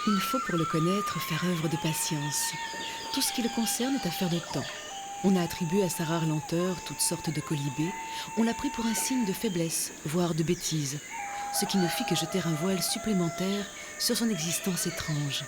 Il faut pour le connaître faire œuvre de patience. Tout ce qui le concerne est affaire de temps. On a attribué à sa rare lenteur toutes sortes de colibés. On l'a pris pour un signe de faiblesse, voire de bêtise, ce qui ne fit que jeter un voile supplémentaire sur son existence étrange.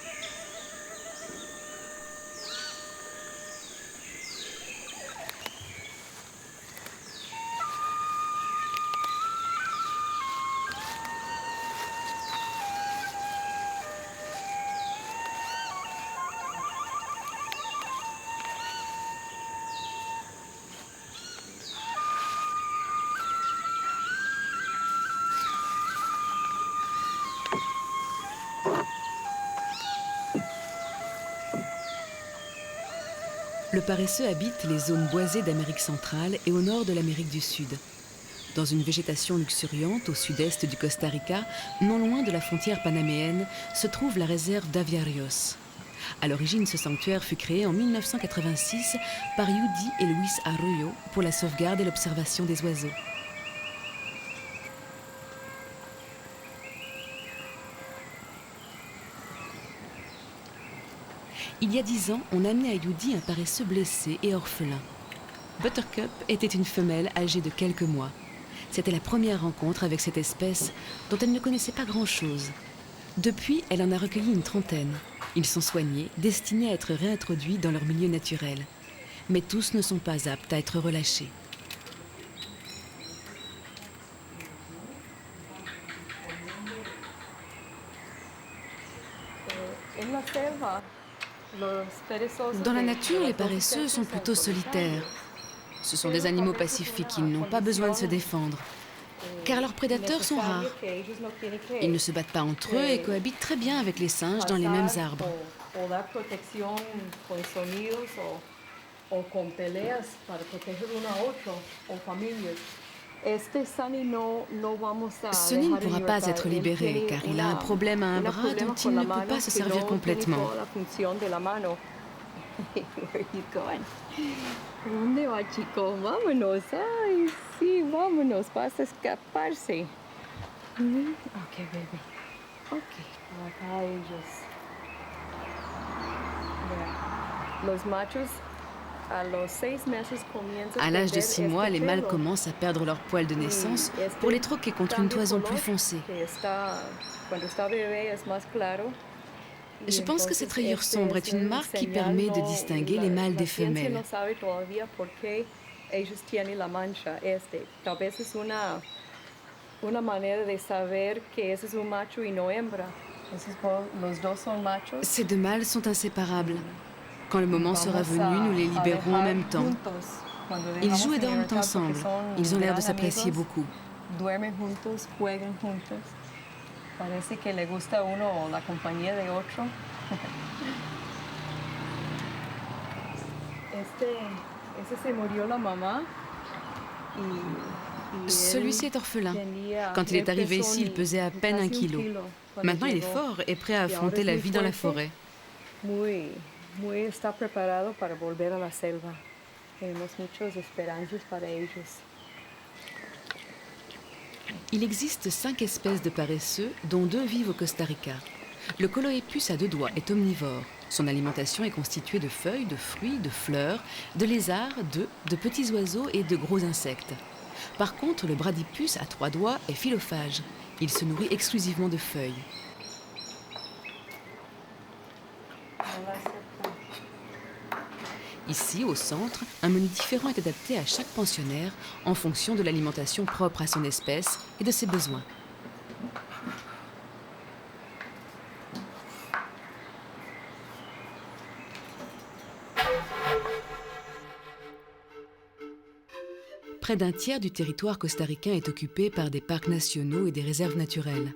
Le paresseux habite les zones boisées d'Amérique centrale et au nord de l'Amérique du Sud. Dans une végétation luxuriante au sud-est du Costa Rica, non loin de la frontière panaméenne, se trouve la réserve d'Aviarios. À l'origine, ce sanctuaire fut créé en 1986 par Judy et Luis Arroyo pour la sauvegarde et l'observation des oiseaux. Il y a 10 ans, on amenait à Judy un paresseux blessé et orphelin. Buttercup était une femelle âgée de quelques mois. C'était la première rencontre avec cette espèce dont elle ne connaissait pas grand-chose. Depuis, elle en a recueilli une trentaine. Ils sont soignés, destinés à être réintroduits dans leur milieu naturel. Mais tous ne sont pas aptes à être relâchés. Dans la nature, les paresseux sont plutôt solitaires. Ce sont des animaux pacifiques, ils n'ont pas besoin de se défendre, car leurs prédateurs sont rares. Ils ne se battent pas entre eux et cohabitent très bien avec les singes dans les mêmes arbres. Sunny ne pourra pas être libéré car il a un problème à un bras dont il ne peut pas se servir complètement. ¿Dónde va, chico? Vámonos. Ay, sí, vámonos. Vas a escaparse. Ok, baby. Ok. Acá ellos. Los machos, a los 6 meses comienzan À l'âge de 6 mois, les mâles commencent à perdre leur poil de naissance pour les troquer contre une toison plus foncée. Je pense que cette rayure sombre est une marque qui permet de distinguer les mâles des femelles. Ces deux mâles sont inséparables. Quand le moment sera venu, nous les libérerons en même temps. Ils jouent et dorment ensemble. Ils ont l'air de s'apprécier beaucoup. Parece que le gusta a uno la compañía de otro. Ese se murió la mamá. Celui-ci est orphelin. Quand il est arrivé ici, il pesait à peine 1 kilo. Maintenant, il est fort et prêt à affronter la vie dans la forêt. Muy está preparado para volver a la selva. Tenemos muchas esperanzas para ellos. Il existe 5 espèces de paresseux, dont 2 vivent au Costa Rica. Le Coloepus à 2 doigts est omnivore. Son alimentation est constituée de feuilles, de fruits, de fleurs, de lézards, de petits oiseaux et de gros insectes. Par contre, le Bradypus à 3 doigts est philophage. Il se nourrit exclusivement de feuilles. Ici, au centre, un menu différent est adapté à chaque pensionnaire en fonction de l'alimentation propre à son espèce et de ses besoins. Près d'un tiers du territoire costaricain est occupé par des parcs nationaux et des réserves naturelles.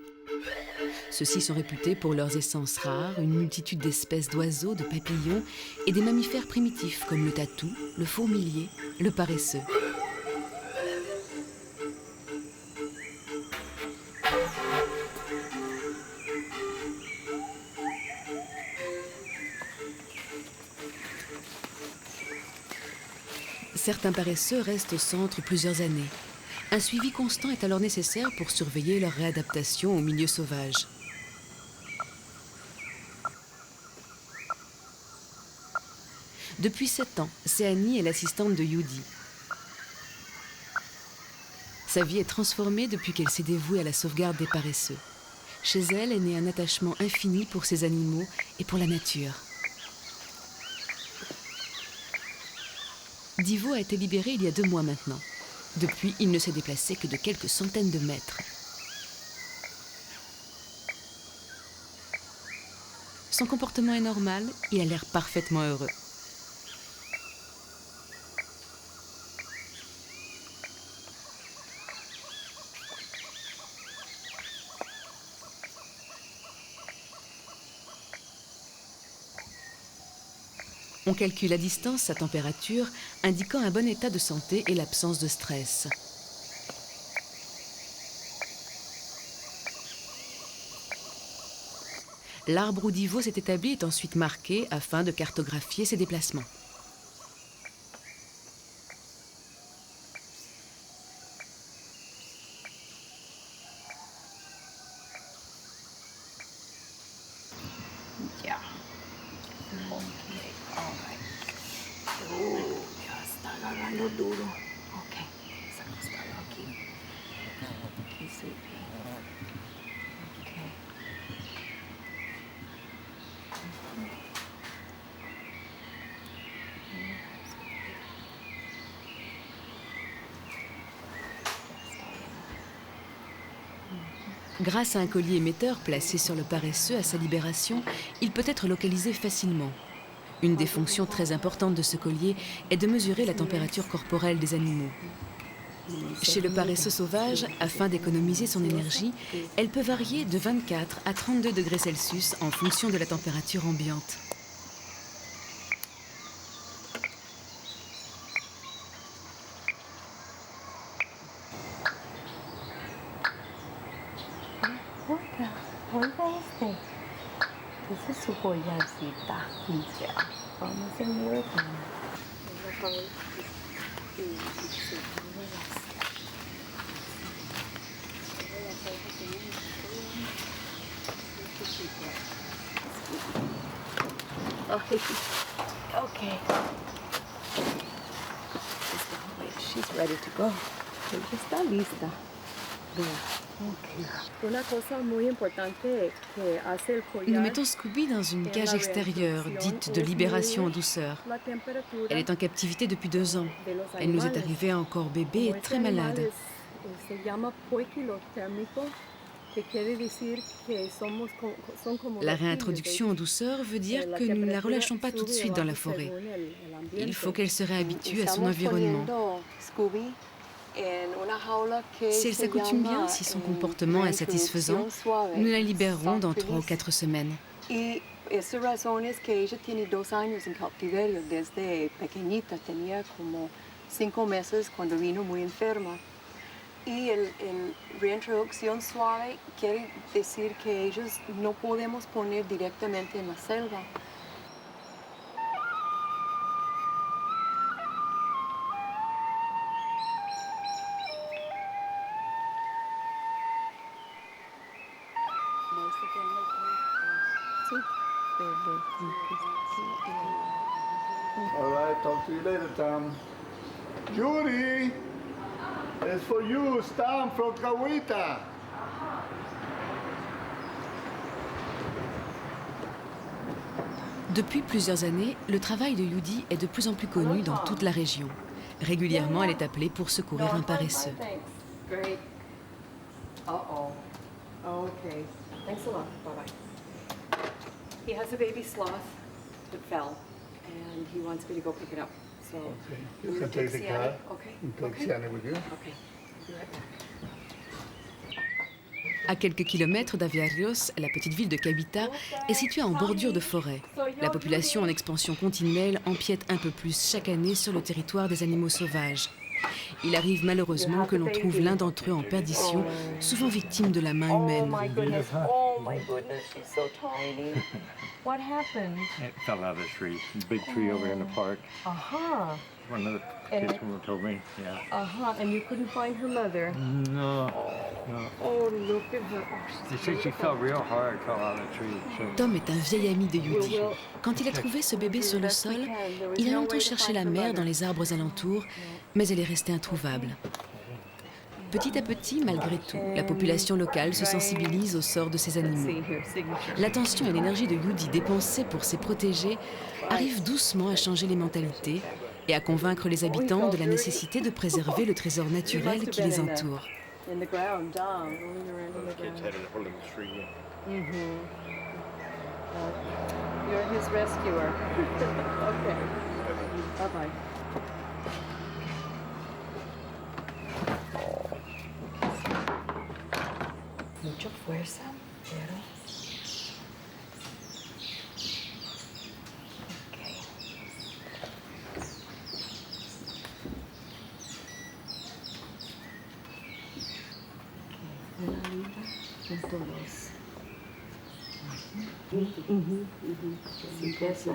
Ceux-ci sont réputés pour leurs essences rares, une multitude d'espèces d'oiseaux, de papillons et des mammifères primitifs comme le tatou, le fourmilier, le paresseux. Certains paresseux restent au centre plusieurs années. Un suivi constant est alors nécessaire pour surveiller leur réadaptation au milieu sauvage. Depuis 7 ans, Seani est l'assistante de Yudi. Sa vie est transformée depuis qu'elle s'est dévouée à la sauvegarde des paresseux. Chez elle est né un attachement infini pour ces animaux et pour la nature. Divo a été libéré il y a 2 mois maintenant. Depuis, il ne s'est déplacé que de quelques centaines de mètres. Son comportement est normal, il a l'air parfaitement heureux. On calcule à distance sa température, indiquant un bon état de santé et l'absence de stress. L'arbre où Divo s'est établi est ensuite marqué afin de cartographier ses déplacements. Ya. Ok, alright. Ya está agarrando duro. Ok, se ha acostado aquí. Aquí, sweetie. Ok. Grâce à un collier émetteur placé sur le paresseux à sa libération, il peut être localisé facilement. Une des fonctions très importantes de ce collier est de mesurer la température corporelle des animaux. Chez le paresseux sauvage, afin d'économiser son énergie, elle peut varier de 24 à 32 degrés Celsius en fonction de la température ambiante. Oiga este. Esa es su collarcita. Ya. Vamos a ver. Okay. She's ready to go. Ella está lista. Okay. Una cosa muy importante que hace el collar. Nous mettons Scooby dans une cage extérieure, dite de libération en douceur. Elle est en captivité depuis 2 ans. Elle nous est arrivée encore bébé et très malade. La réintroduction en douceur veut dire que nous ne la relâchons pas tout de suite dans la forêt. Il faut qu'elle se réhabitue à son environnement. Si elle s'accoutume bien, si son comportement est satisfaisant, nous la libérerons dans 3 ou 4 semaines. Esa razón es que ella tiene 2 años en cautiverio. Desde pequeñita tenía como 5 meses cuando vino muy enferma. Y el reintroducción suave quiere decir que ellos no podemos poner directamente en la selva. All right, talk to you later, Tom. Judy, it's for you, it's Tom from Cahuita. Depuis plusieurs années, le travail de Yudi est de plus en plus connu dans toute la région. Régulièrement, elle est appelée pour secourir un paresseux. Great. Uh-oh. Okay. Thanks a lot. Bye-bye. He has a baby sloth that fell, and he wants me to go pick it up. So, Okay, I'm you gonna can take the Sienna. car. Okay. You take Okay. Sienna with you. Okay. I'll be right back. À quelques kilomètres d'Aviarios, la petite ville de Cabita est située en bordure de forêt. La population en expansion continuelle empiète un peu plus chaque année sur le territoire des animaux sauvages. Il arrive malheureusement que l'on trouve l'un d'entre eux en perdition, souvent victime de la main Oh humaine. my goodness. Oh my goodness. She's so tiny. What happened? It fell out of the tree. Big tree over here in the park. Uh-huh. One of the And kids it- told me, yeah. Uh-huh. And you couldn't find her mother. No. Oh. Oh, look at her. Oh, They she's said she beautiful. fell real hard, fell out of the tree. So Tom est un vieil ami de Yudi. Quand il a trouvé ce bébé sur le sol, il a longtemps cherché la mère dans les arbres alentours, mais elle est restée introuvable. Petit à petit, malgré tout, la population locale se sensibilise au sort de ces animaux. See here, signature. L'attention et l'énergie de Yudi dépensée pour ses protégés arrivent doucement à changer les mentalités et à convaincre les habitants de la nécessité de préserver le trésor naturel qui les entoure. In the ground, down, rolling around in the ground. headed to the tree. You're his rescuer. Okay. Bye-bye. Mucha fuerza, pero... Okay. Una libra, punto dos. Sin peso.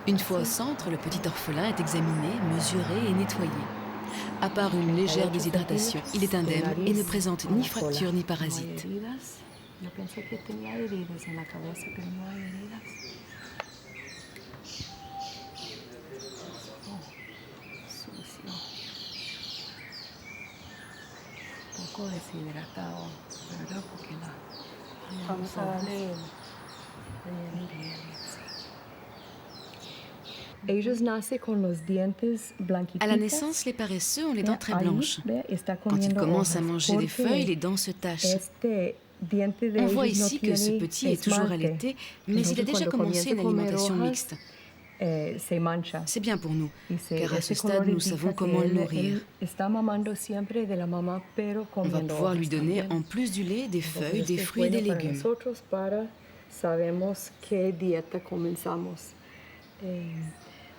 Une fois au centre, le petit orphelin est examiné, mesuré et nettoyé. À part une légère déshydratation, il est indemne et ne présente ni fracture ni parasite. Yo pensé que tenía heridas en la cabeza, pero no hay heridas. Oh, sucio. Poco deshidratado, ¿verdad? Porque la... Vamos a darle Ellos nacen con los dientes blanquitos. À la naissance, les paresseux ont les dents très blanches. Quand ils commencent à manger des feuilles, les dents se tachent. On voit ici que ce petit est toujours allaité, mais il a déjà commencé une alimentation mixte. C'est bien pour nous, car à ce stade, nous savons comment le nourrir. On va pouvoir lui donner, en plus du lait, des feuilles, des fruits et des légumes. Sabemos qué dieta comenzamos.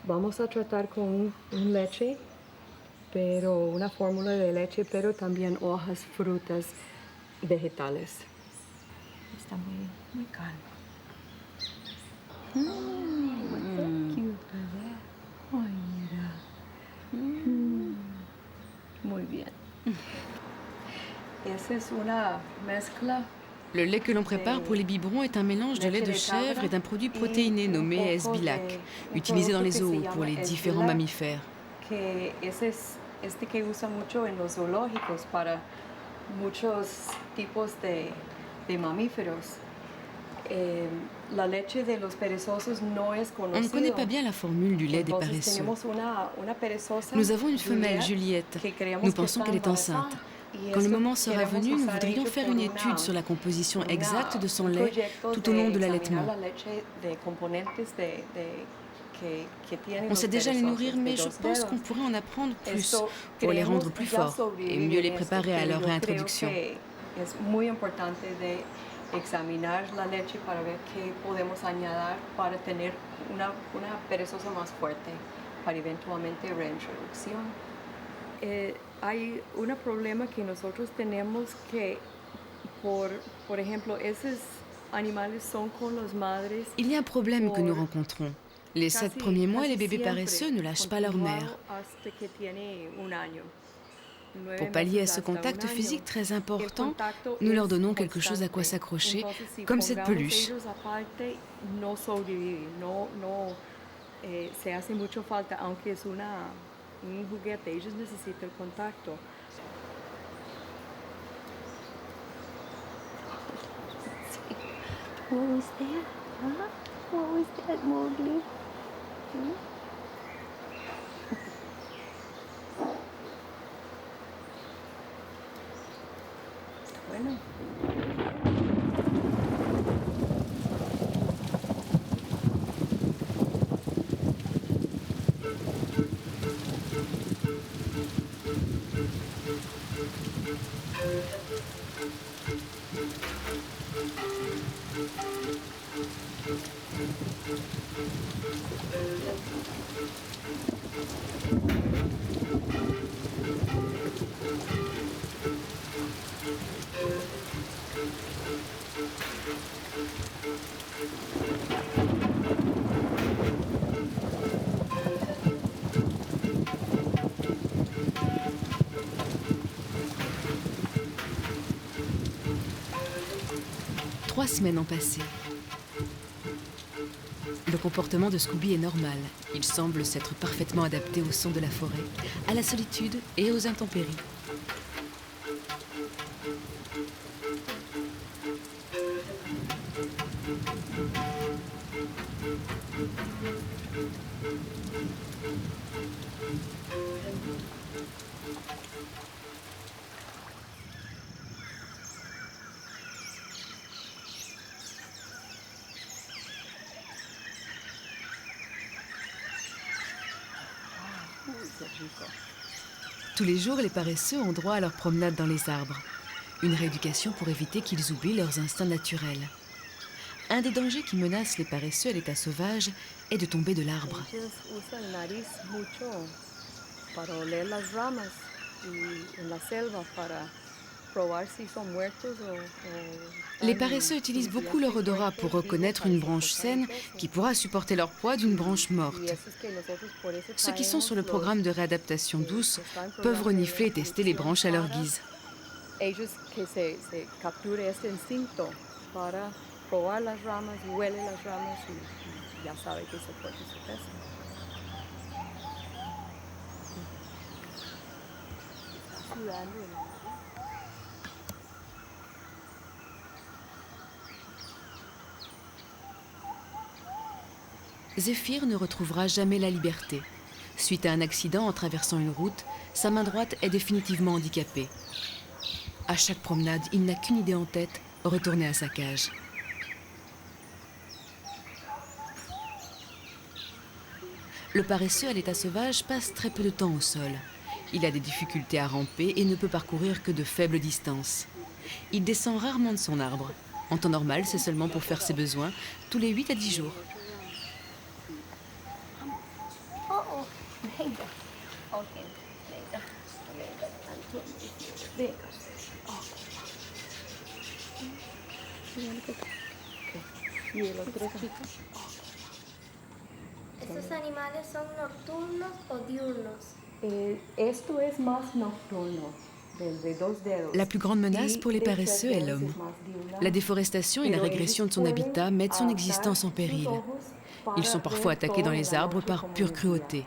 Vamos a tratar con un leche, pero una fórmula de leche, pero también hojas, frutas, vegetales. Está muy calmo. So cute, ¿verdad? Ay, mira. Muy bien. Esa es una mezcla. Le lait que l'on prépare pour les biberons est un mélange de lait de chèvre et d'un produit protéiné nommé S-Bilac, utilisé dans les zoos pour les différents mammifères. Este que usa mucho en los zoológicos para muchos tipos de mamíferos. La leche de los perezosos no es conocida. On ne connaît pas bien la formule du lait des paresseux. Nous avons une femelle, Juliette. Nous pensons qu'elle est enceinte. Quand le moment sera venu, nous voudrions faire une étude sur la composition exacte de son lait tout au long de l'allaitement. On sait déjà les nourrir, mais je pense qu'on pourrait en apprendre plus pour les rendre plus forts et mieux les préparer à leur réintroduction. Examinar la leche para ver qué podemos añadir para tener una perezosa más fuerte para eventualmente reintroducción. Hay un problema que nosotros tenemos que, por ejemplo, esos animales son con las madres. Il y a un problème que nous rencontrons. Les 7 premiers mois, les bébés paresseux ne lâchent pas leur mère. Pour pallier à ce contact physique très important, nous leur donnons quelque chose à quoi s'accrocher, comme cette peluche. Se hace mucho falta, aunque es un juguete, ellos necesitan el contacto. What was that? Huh? What was that, Mowgli? Bueno. 3 semaines ont passé. Le comportement de Scooby est normal. Il semble s'être parfaitement adapté au son de la forêt, à la solitude et aux intempéries. Tous les jours, les paresseux ont droit à leur promenade dans les arbres. Une rééducation pour éviter qu'ils oublient leurs instincts naturels. Un des dangers qui menacent les paresseux à l'état sauvage est de tomber de l'arbre. Ellos usan el nariz mucho para oler las ramas y en la selva para probar si son muertos o Les paresseux utilisent beaucoup leur odorat pour reconnaître une branche saine qui pourra supporter leur poids d'une branche morte. Ceux qui sont sur le programme de réadaptation douce peuvent renifler et tester les branches à leur guise. Ellos que se capture este instinto para probar las ramas y huele las ramas y ya sabe que se puede su peso. Está sudando el agua. Zéphyr ne retrouvera jamais la liberté. Suite à un accident en traversant une route, sa main droite est définitivement handicapée. À chaque promenade, il n'a qu'une idée en tête, retourner à sa cage. Le paresseux à l'état sauvage passe très peu de temps au sol. Il a des difficultés à ramper et ne peut parcourir que de faibles distances. Il descend rarement de son arbre. En temps normal, c'est seulement pour faire ses besoins, tous les 8 à 10 jours. Oh, venga. Ok, venga. Venga, Antonio. Venga. Ok. ¿Y el otro chico? ¿Estos animales son nocturnos o diurnos? Esto es más nocturno, de 2 dedos. La plus grande menace pour les paresseux est l'homme. La déforestation et la régression de son habitat mettent son existence en péril. Ils sont parfois attaqués dans les arbres par pure cruauté.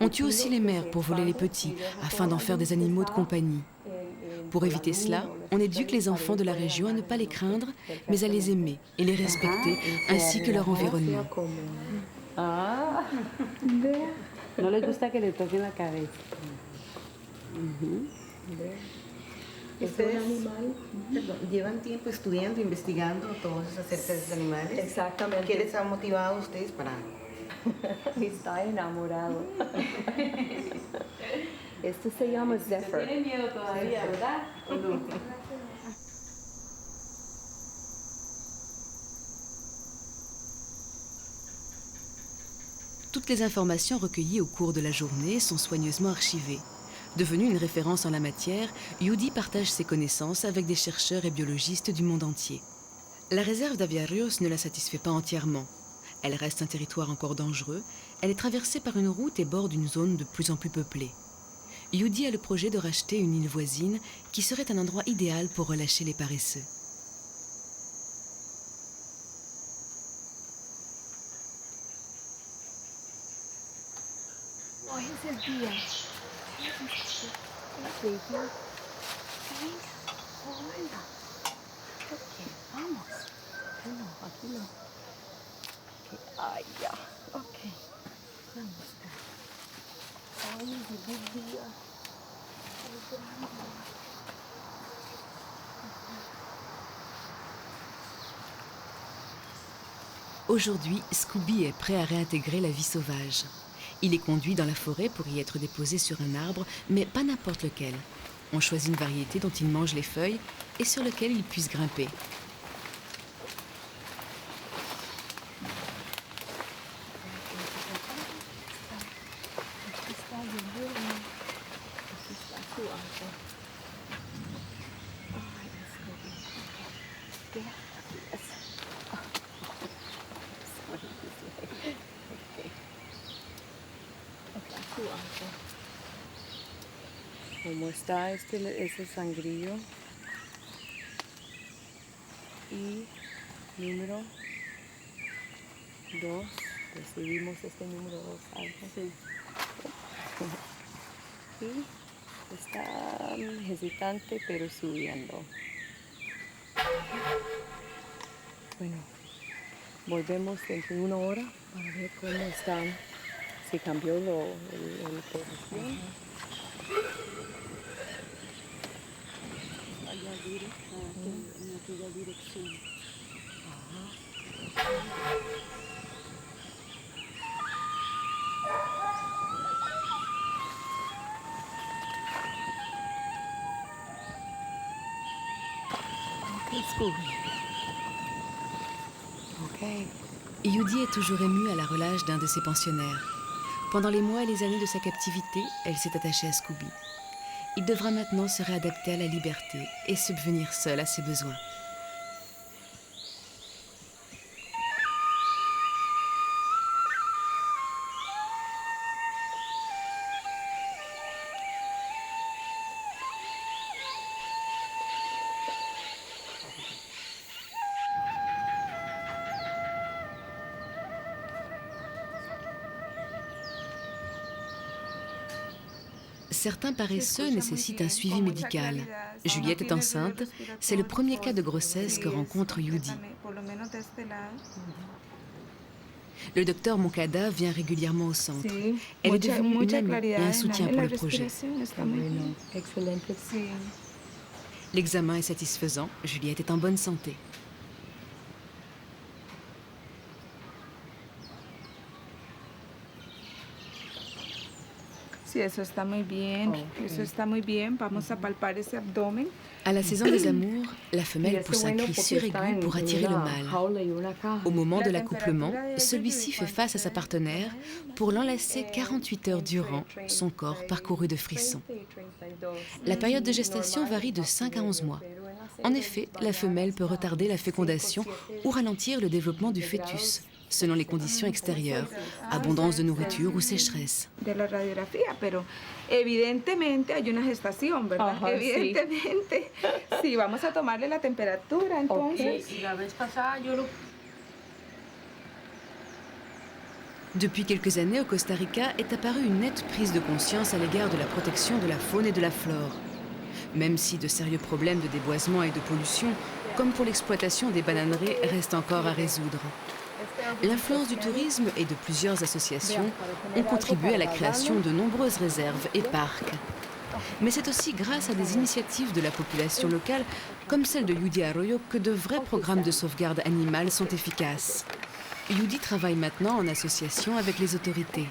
On tue aussi les mères pour voler les petits, afin d'en faire des animaux de compagnie. Pour éviter cela, on éduque les enfants de la région à ne pas les craindre, mais à les aimer et les respecter, ainsi que leur environnement. Ah, vea. No les gusta que le toquen la cabeza. Ustedes perdón, llevan tiempo estudiando, investigando todo eso acerca de esos animales. Exactamente. ¿Qué les ha motivado a ustedes para...? Está enamorado. Esto se llama Zephyr. Tienen miedo todavía, ¿verdad? ¿O no? Toutes les informations recueillies au cours de la journée sont soigneusement archivées. Devenue une référence en la matière, Yudi partage ses connaissances avec des chercheurs et biologistes du monde entier. La réserve d'Aviarios ne la satisfait pas entièrement. Elle reste un territoire encore dangereux, elle est traversée par une route et borde une zone de plus en plus peuplée. Yudi a le projet de racheter une île voisine qui serait un endroit idéal pour relâcher les paresseux. Hoy es el día. Venga. Hola. Ok, vamos. No, aquí no. Ok, ay, ya. Ok. Vamos. Hoy es el día. Aujourd'hui, Scooby est prêt à réintégrer la vie sauvage. Il est conduit dans la forêt pour y être déposé sur un arbre, mais pas n'importe lequel. On choisit une variété dont il mange les feuilles et sur lequel il puisse grimper. Como está ese sangrío y número 2. Decidimos este número 2 algo. Sí. Y está hesitante pero subiendo. Bueno, volvemos dentro de 1 hora para ver cómo está, si cambió el posición. Allá directo, en aquella dirección. Ok. Yudi est toujours émue à la relâche d'un de ses pensionnaires. Pendant les mois et les années de sa captivité, elle s'est attachée à Scooby. Il devra maintenant se réadapter à la liberté et subvenir seul à ses besoins. Certains paresseux nécessitent un suivi médical. Juliette est enceinte. C'est le premier cas de grossesse que rencontre Yudi. Le docteur Moncada vient régulièrement au centre. Elle est devenue une amie et un soutien pour le projet. L'examen est satisfaisant. Juliette est en bonne santé. Sí, eso está muy bien, eso está muy bien. Vamos a palpar ese abdomen. À la saison des amours, la femelle pousse un cri suraigu pour attirer le mâle. Au moment de l'accouplement, celui-ci fait face à sa partenaire pour l'enlacer 48 heures durant, son corps parcouru de frissons. La période de gestation varie de 5 à 11 mois. En effet, la femelle peut retarder la fécondation ou ralentir le développement du fœtus, selon les conditions extérieures, abondance de nourriture ou sécheresse. De la radiografía, pero evidentemente hay una gestación, ¿verdad? Ajá, evidentemente. Sí, vamos a tomarle la temperatura entonces. Y la vez pasada yo lo... Depuis quelques années, au Costa Rica est apparue une nette prise de conscience à l'égard de la protection de la faune et de la flore. Même si de sérieux problèmes de déboisement et de pollution, comme pour l'exploitation des bananeraies, restent encore à résoudre. L'influence du tourisme et de plusieurs associations ont contribué à la création de nombreuses réserves et parcs. Mais c'est aussi grâce à des initiatives de la population locale, comme celle de Yudi Arroyo, que de vrais programmes de sauvegarde animale sont efficaces. Yudi travaille maintenant en association avec les autorités.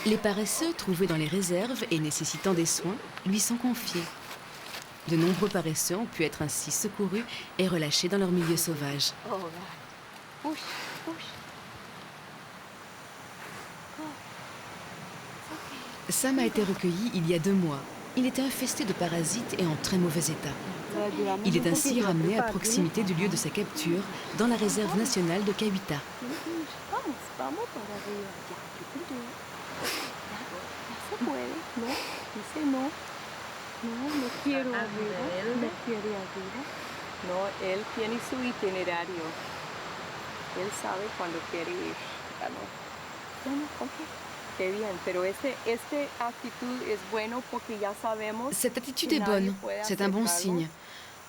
Les paresseux trouvés dans les réserves et nécessitant des soins lui sont confiés. De nombreux paresseux ont pu être ainsi secourus et relâchés dans leur milieu sauvage. Sam a été recueilli il y a 2 mois. Il était infesté de parasites et en très mauvais état. Il est ainsi ramené à proximité du lieu de sa capture, dans la réserve nationale de Cahuita. No, él tiene su itinerario. Él sabe cuando quiere ir. Bueno, ok. Qué bien, pero esta actitud es bueno porque ya sabemos. Cette attitude est bonne, c'est un bon signe.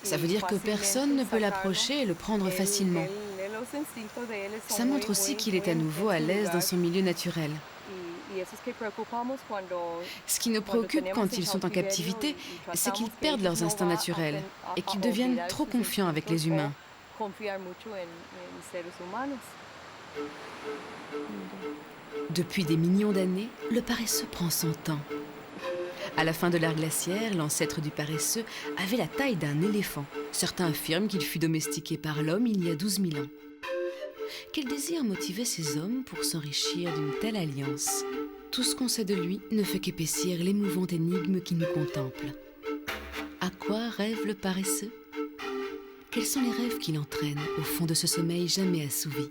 Ça veut dire que personne ne peut l'approcher et le prendre facilement. Ça montre aussi qu'il est à nouveau à l'aise dans son milieu naturel. Ce qui nous préoccupe quand ils sont en captivité, c'est qu'ils perdent leurs instincts naturels et qu'ils deviennent trop confiants avec les humains. Depuis des millions d'années, le paresseux prend son temps. À la fin de l'ère glaciaire, l'ancêtre du paresseux avait la taille d'un éléphant. Certains affirment qu'il fut domestiqué par l'homme il y a 12 000 ans. Quel désir motivait ces hommes pour s'enrichir d'une telle alliance? Tout ce qu'on sait de lui ne fait qu'épaissir l'émouvante énigme qui nous contemple. À quoi rêve le paresseux? Quels sont les rêves qui l'entraînent au fond de ce sommeil jamais assouvi?